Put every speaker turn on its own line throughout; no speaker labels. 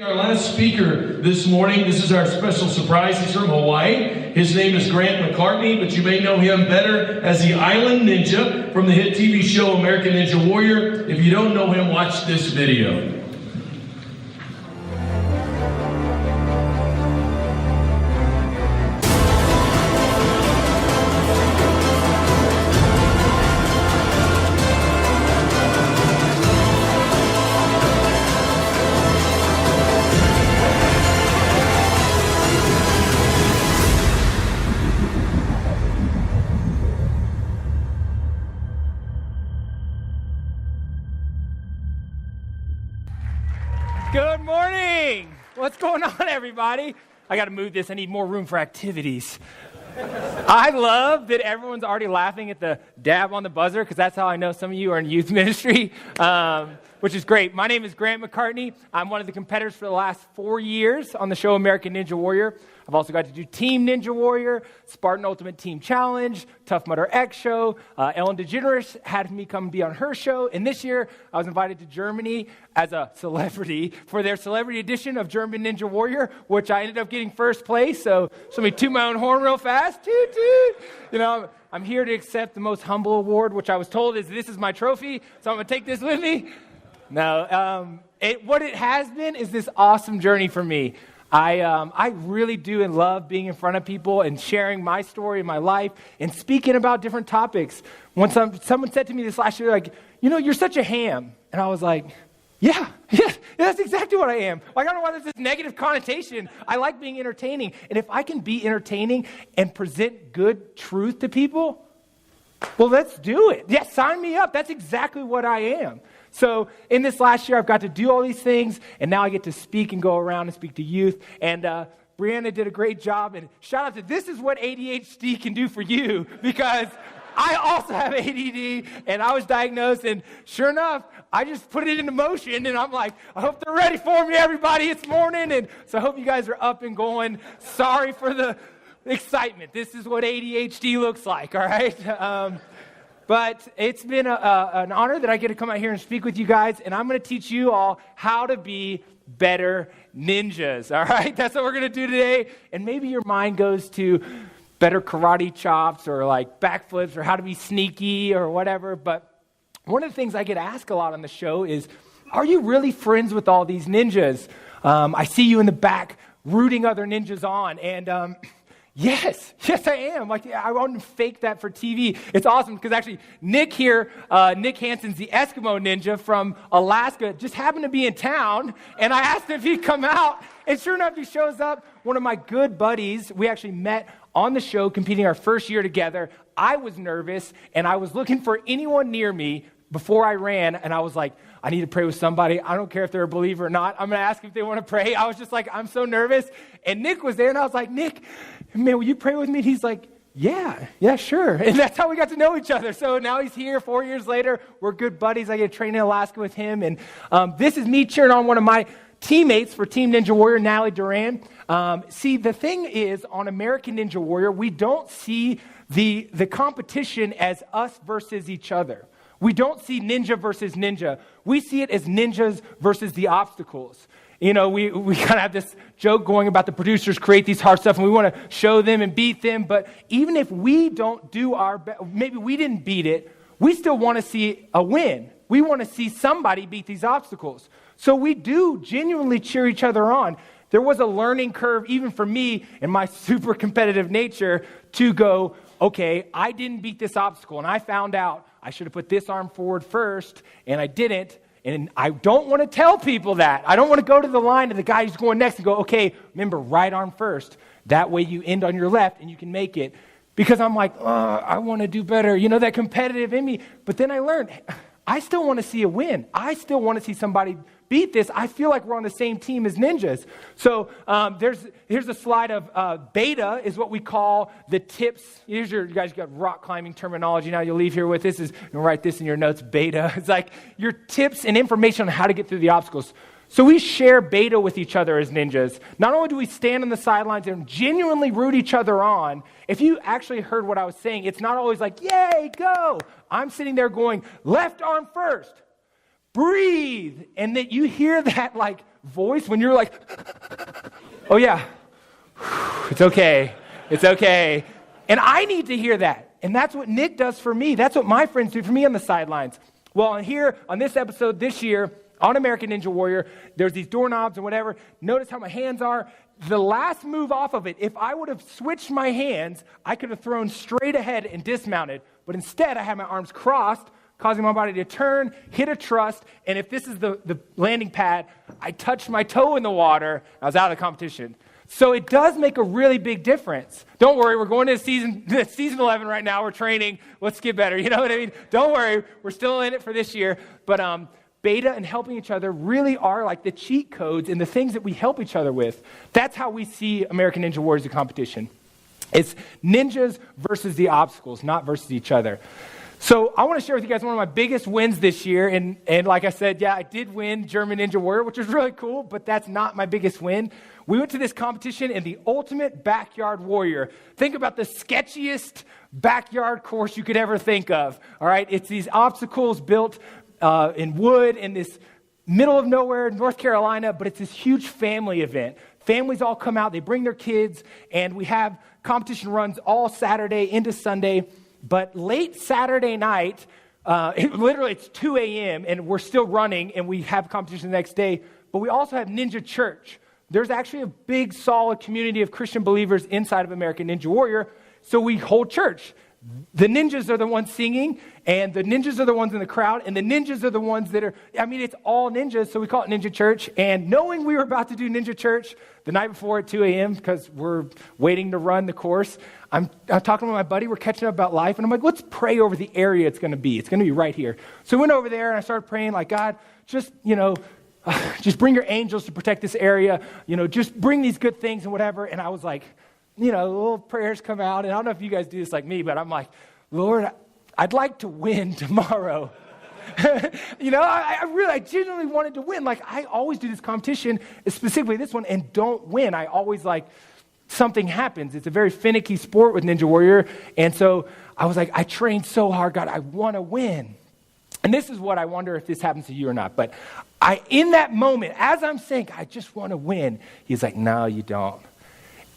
Our last speaker this morning, this is our special surprise. He's from Hawaii. His name is Grant Mccartney, but you may know him better as the Island Ninja from the hit TV show American Ninja Warrior. If you don't know him, watch this video.
Good morning. What's going on, everybody? I got to move this. I need more room for activities. I love that everyone's already laughing at the dab on the buzzer, because that's how I know some of you are in youth ministry, which is great. My name is Grant Mccartney. I'm one of the competitors for the last 4 years on the show American Ninja Warrior. I've also got to do Team Ninja Warrior, Spartan Ultimate Team Challenge, Tough Mudder X Show. Ellen DeGeneres had me come be on her show. And this year, I was invited to Germany as a celebrity for their celebrity edition of German Ninja Warrior, which I ended up getting first place. So let me toot my own horn real fast. Toot, toot. You know, I'm here to accept the most humble award, which I was told is this is my trophy. So I'm going to take this with me. No, what it has been is this awesome journey for me. I really do and love being in front of people and sharing my story and my life and speaking about different topics. When someone said to me this last year, like, you know, you're such a ham. And I was like, yeah, that's exactly what I am. Like, I don't know why there's this negative connotation. I like being entertaining. And if I can be entertaining and present good truth to people, well, let's do it. Yeah, sign me up. That's exactly what I am. So in this last year, I've got to do all these things, and now I get to speak and go around and speak to youth. And Brianna did a great job, and shout out to this is what ADHD can do for you, because I also have ADD, and I was diagnosed, and sure enough, I just put it into motion, and I'm like, I hope they're ready for me, everybody. It's morning, and so I hope you guys are up and going. Sorry for the excitement. This is what ADHD looks like, all right? But it's been an honor that I get to come out here and speak with you guys, and I'm going to teach you all how to be better ninjas, all right? That's what we're going to do today, and maybe your mind goes to better karate chops or like backflips or how to be sneaky or whatever, but one of the things I get asked a lot on the show is, are you really friends with all these ninjas? I see you in the back rooting other ninjas on, and Yes, I am. Like, I want to fake that for TV. It's awesome because actually Nick here, Nick Hansen's the Eskimo ninja from Alaska, just happened to be in town, and I asked him if he'd come out, and sure enough, he shows up. One of my good buddies, we actually met on the show competing our first year together. I was nervous, and I was looking for anyone near me before I ran, and I was like, I need to pray with somebody. I don't care if they're a believer or not. I'm going to ask if they want to pray. I was just like, I'm so nervous. And Nick was there, and I was like, Nick, man, will you pray with me? And he's like, yeah, sure. And that's how we got to know each other. So now he's here 4 years later. We're good buddies. I get to train in Alaska with him. And this is me cheering on one of my teammates for Team Ninja Warrior, Natalie Duran. See, the thing is, on American Ninja Warrior, we don't see the competition as us versus each other. We don't see ninja versus ninja. We see it as ninjas versus the obstacles. You know, we kind of have this joke going about the producers create these hard stuff and we want to show them and beat them. But even if we don't do our best, maybe we didn't beat it, we still want to see a win. We want to see somebody beat these obstacles. So we do genuinely cheer each other on. There was a learning curve, even for me and my super competitive nature, to go, okay, I didn't beat this obstacle, and I found out I should have put this arm forward first, and I didn't. And I don't want to tell people that. I don't want to go to the line of the guy who's going next and go, okay, remember, right arm first. That way you end on your left and you can make it. Because I'm like, I want to do better. You know, that competitive in me. But then I learned, I still want to see a win. I still want to see somebody beat this. I feel like we're on the same team as ninjas. So here's a slide of beta is what we call the tips. You guys got rock climbing terminology now you'll leave here with. This is, you'll write this in your notes, beta. It's like your tips and information on how to get through the obstacles. So we share beta with each other as ninjas. Not only do we stand on the sidelines and genuinely root each other on, if you actually heard what I was saying, it's not always like, yay, go. I'm sitting there going, left arm first, breathe. And that you hear that like voice when you're like, oh yeah, it's okay. It's okay. And I need to hear that. And that's what Nick does for me. That's what my friends do for me on the sidelines. Well, here on this episode this year on American Ninja Warrior, there's these doorknobs and whatever. Notice how my hands are. The last move off of it, if I would have switched my hands, I could have thrown straight ahead and dismounted. But instead, I had my arms crossed, causing my body to turn, hit a truss, and if this is the landing pad, I touched my toe in the water. I was out of the competition. So it does make a really big difference. Don't worry, we're going to season 11 right now. We're training. Let's get better. You know what I mean? Don't worry, we're still in it for this year. But beta and helping each other really are like the cheat codes and the things that we help each other with. That's how we see American Ninja Warriors, the competition. It's ninjas versus the obstacles, not versus each other. So I want to share with you guys one of my biggest wins this year. And like I said, yeah, I did win German Ninja Warrior, which was really cool, but that's not my biggest win. We went to this competition in the ultimate backyard warrior. Think about the sketchiest backyard course you could ever think of. All right, it's these obstacles built in wood in this middle of nowhere, North Carolina, but it's this huge family event. Families all come out, they bring their kids, and we have competition runs all Saturday into Sunday. But late Saturday night, it's 2 a.m., and we're still running, and we have competition the next day. But we also have Ninja Church. There's actually a big, solid community of Christian believers inside of American Ninja Warrior, so we hold church. The ninjas are the ones singing, and the ninjas are the ones in the crowd, and the ninjas are the ones that are, it's all ninjas, so we call it Ninja Church. And knowing we were about to do Ninja Church the night before at 2 a.m., because we're waiting to run the course, I'm talking to my buddy, we're catching up about life, and I'm like, let's pray over the area it's going to be. It's going to be right here. So we went over there, and I started praying, like, God, just bring your angels to protect this area, just bring these good things and whatever. And I was like, little prayers come out, and I don't know if you guys do this like me, but I'm like, Lord, I'd like to win tomorrow. I genuinely wanted to win. Like, I always do this competition, specifically this one, and don't win. I always something happens. It's a very finicky sport with Ninja Warrior, and so I was like, I trained so hard, God, I want to win. And this is what I wonder if this happens to you or not, but in that moment, as I'm saying, I just want to win, he's like, no, you don't.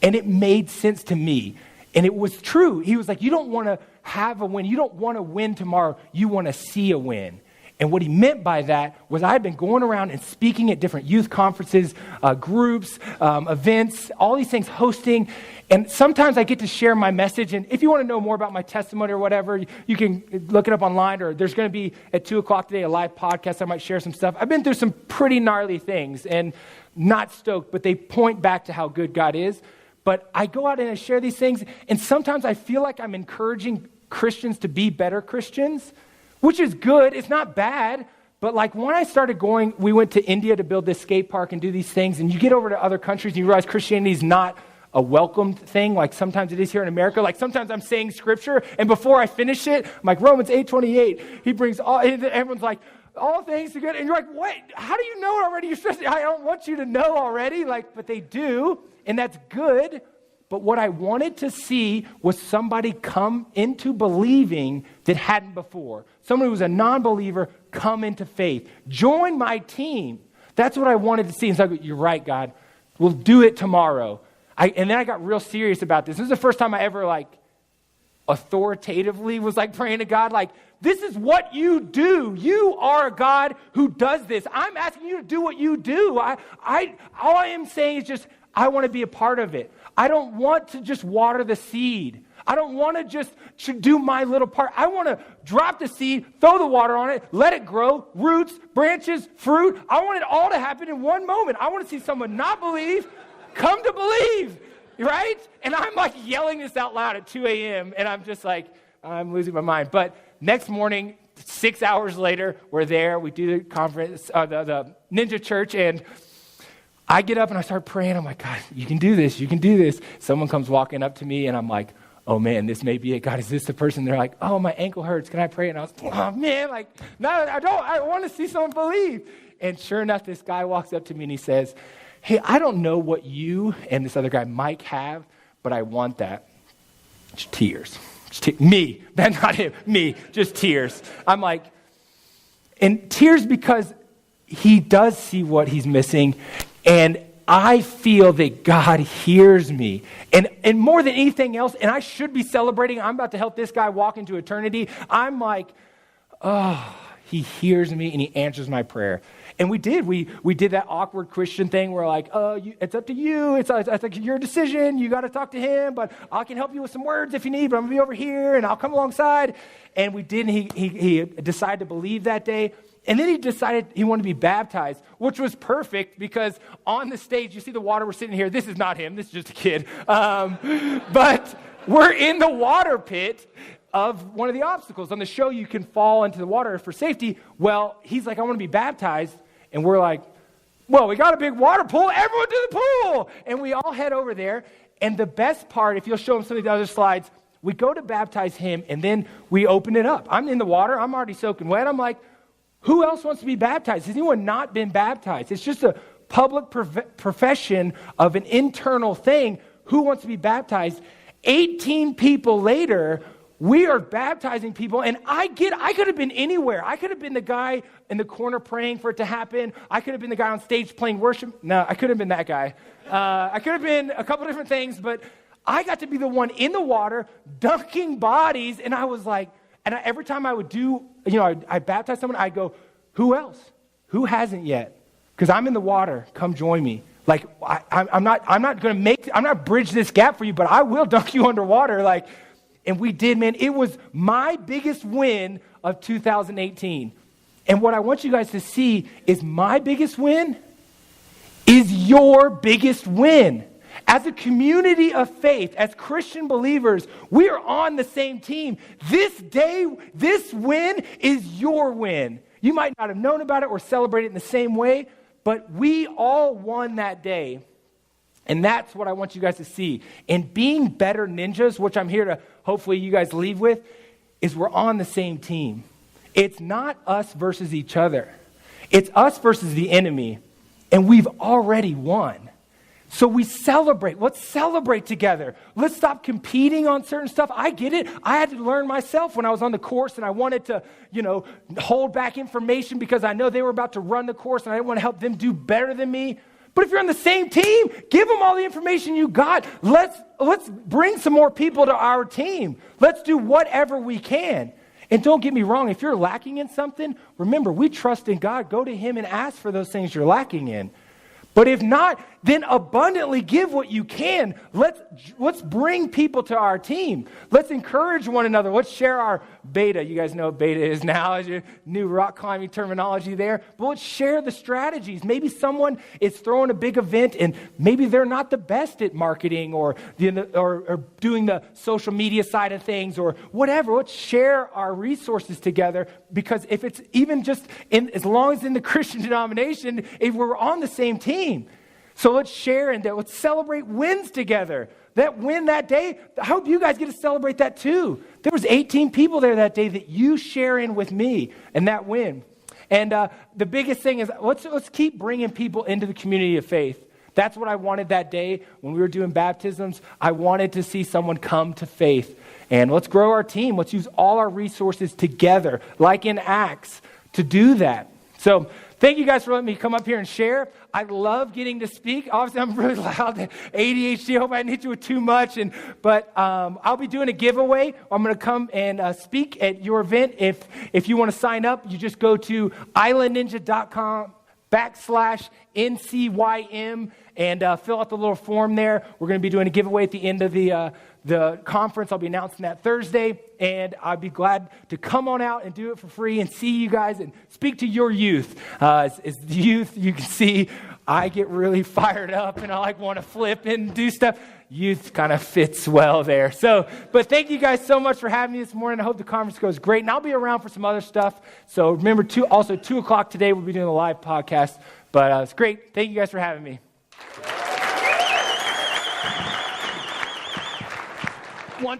And it made sense to me. And it was true. He was like, you don't want to have a win. You don't want to win tomorrow. You want to see a win. And what he meant by that was I had been going around and speaking at different youth conferences, groups, events, all these things, hosting. And sometimes I get to share my message. And if you want to know more about my testimony or whatever, you can look it up online. Or there's going to be at 2 o'clock today a live podcast. I might share some stuff. I've been through some pretty gnarly things and not stoked, but they point back to how good God is. But I go out and I share these things, and sometimes I feel like I'm encouraging Christians to be better Christians, which is good. It's not bad. But when I started going, we went to India to build this skate park and do these things, and you get over to other countries and you realize Christianity is not a welcomed thing like sometimes it is here in America. Like sometimes I'm saying scripture, and before I finish it, I'm like, Romans 8:28, he brings all, and everyone's like, all things are good. And you're like, what? How do you know it already? You're supposed to, I don't want you to know already. But they do, and that's good. But what I wanted to see was somebody come into believing that hadn't before. Someone who was a non-believer come into faith. Join my team. That's what I wanted to see. And so I go, you're right, God. We'll do it tomorrow. And then I got real serious about this. This is the first time I ever authoritatively was praying to God, this is what you do. You are a God who does this. I'm asking you to do what you do. All I am saying is just, I want to be a part of it. I don't want to just water the seed. I don't want to just do my little part. I want to drop the seed, throw the water on it, let it grow, roots, branches, fruit. I want it all to happen in one moment. I want to see someone not believe, come to believe, right? And I'm yelling this out loud at 2 a.m. and I'm just I'm losing my mind. But next morning, 6 hours later, we're there. We do the conference, the Ninja Church, and I get up and I start praying. I'm like, God, you can do this. You can do this. Someone comes walking up to me, and I'm like, oh, man, this may be it. God, is this the person? They're like, oh, my ankle hurts. Can I pray? And I was, oh, man, no, I don't. I want to see someone believe. And sure enough, this guy walks up to me, and he says, hey, I don't know what you and this other guy, Mike, have, but I want that. Just tears. Me. That's not him. Me. Just tears. I'm like, and tears because he does see what he's missing, and I feel that God hears me. And more than anything else, and I should be celebrating, I'm about to help this guy walk into eternity. I'm like, oh, he hears me and he answers my prayer. And we did. We did that awkward Christian thing where like, it's up to you. It's like your decision. You got to talk to him, but I can help you with some words if you need, but I'm going to be over here and I'll come alongside. And we did. And he decided to believe that day. And then he decided he wanted to be baptized, which was perfect because on the stage, you see the water, we're sitting here. This is not him. This is just a kid. But we're in the water pit of one of the obstacles. On the show, you can fall into the water for safety. Well, he's like, I want to be baptized. And we're like, well, we got a big water pool. Everyone to the pool. And we all head over there. And the best part, if you'll show him some of the other slides, we go to baptize him, and then we open it up. I'm in the water. I'm already soaking wet. I'm like, who else wants to be baptized? Has anyone not been baptized? It's just a public profession of an internal thing. Who wants to be baptized? 18 people later, we are baptizing people, and I could have been anywhere. I could have been the guy in the corner praying for it to happen. I could have been the guy on stage playing worship. No, I could have been that guy. I could have been a couple different things, but I got to be the one in the water dunking bodies, and I was like, every time I would do, I baptize someone, I go, who else? Who hasn't yet? Because I'm in the water. Come join me. Like, I'm not going to bridge this gap for you, but I will dunk you underwater. Like, and we did, man. It was my biggest win of 2018. And what I want you guys to see is my biggest win is your biggest win. As a community of faith, as Christian believers, we are on the same team. This day, this win is your win. You might not have known about it or celebrate it in the same way, but we all won that day. And that's what I want you guys to see. And being better ninjas, which I'm here to hopefully you guys leave with, is we're on the same team. It's not us versus each other. It's us versus the enemy. And we've already won. So we celebrate. Let's celebrate together. Let's stop competing on certain stuff. I get it. I had to learn myself when I was on the course and I wanted to, hold back information because I know they were about to run the course and I didn't want to help them do better than me. But if you're on the same team, give them all the information you got. Let's bring some more people to our team. Let's do whatever we can. And don't get me wrong, if you're lacking in something, remember, we trust in God. Go to him and ask for those things you're lacking in. But if not, then abundantly give what you can. Let's bring people to our team. Let's encourage one another. Let's share our beta. You guys know what beta is now, as your new rock climbing terminology there. But let's share the strategies. Maybe someone is throwing a big event and maybe they're not the best at marketing or doing the social media side of things or whatever. Let's share our resources together, because if it's even just as long as in the Christian denomination, if we're on the same team. So let's share and let's celebrate wins together. That win that day, I hope you guys get to celebrate that too. There was 18 people there that day that you share in with me and that win. And the biggest thing is let's keep bringing people into the community of faith. That's what I wanted that day when we were doing baptisms. I wanted to see someone come to faith. And let's grow our team. Let's use all our resources together, like in Acts, to do that. So thank you guys for letting me come up here and share. I love getting to speak. Obviously, I'm really loud. ADHD, I hope I didn't hit you with too much. But I'll be doing a giveaway. I'm going to come and speak at your event. If you want to sign up, you just go to islandninja.com/NCYM and fill out the little form there. We're going to be doing a giveaway at the end of the conference. I'll be announcing that Thursday, and I'd be glad to come on out and do it for free and see you guys and speak to your youth. As the youth, you can see I get really fired up and I want to flip and do stuff. Youth kind of fits well there. But thank you guys so much for having me this morning. I hope the conference goes great, and I'll be around for some other stuff. So remember, 2 o'clock today, we'll be doing a live podcast. But it's great. Thank you guys for having me. One.